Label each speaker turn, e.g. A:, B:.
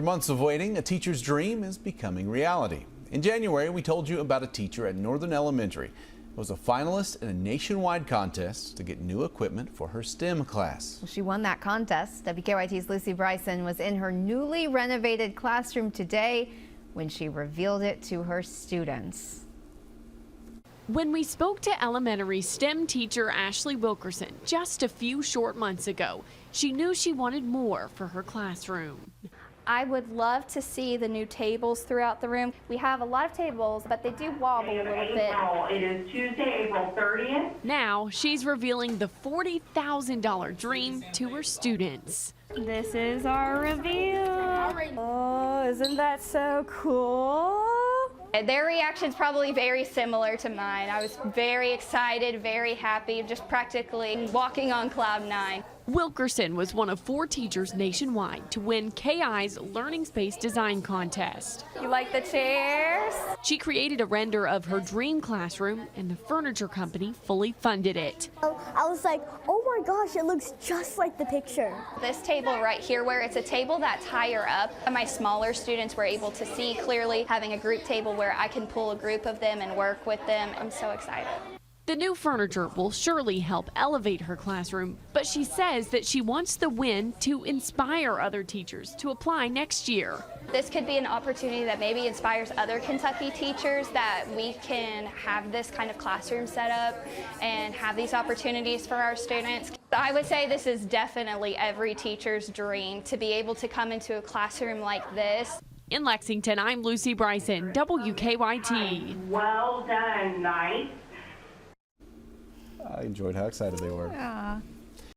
A: Months of waiting, a teacher's dream is becoming reality. In January, we told you about a teacher at Northern Elementary who was a finalist in a nationwide contest to get new equipment for her STEM class.
B: She won that contest. WKYT's Lucy Bryson was in her newly renovated classroom today when she revealed it to her students.
C: When we spoke to elementary STEM teacher Ashley Wilkerson just a few short months ago, she knew she wanted more for her classroom.
D: I would love to see the new tables throughout the room. We have a lot of tables, but they do wobble a little bit.
E: It is Tuesday, April 30th.
C: Now she's revealing the $40,000 dream to her students.
D: This is our reveal. Oh, isn't that so cool? Their reaction's probably very similar to mine. I was very excited, very happy, just practically walking on cloud nine.
C: Wilkerson was one of 4 teachers nationwide to win KI's Learning Space Design Contest.
D: You like the chairs?
C: She created a render of her dream classroom, and the furniture company fully funded it.
F: I was like, oh my gosh, it looks just like the picture.
D: This table right here, where it's a table that's higher up, my smaller students were able to see clearly, having a group table where I can pull a group of them and work with them. I'm so excited.
C: The new furniture will surely help elevate her classroom, but she says that she wants the win to inspire other teachers to apply next year.
D: This could be an opportunity that maybe inspires other Kentucky teachers, that we can have this kind of classroom set up and have these opportunities for our students. I would say this is definitely every teacher's dream, to be able to come into a classroom like this.
C: In Lexington, I'm Lucy Bryson, WKYT.
E: Well done, nice.
A: I enjoyed how excited they were.
B: Yeah.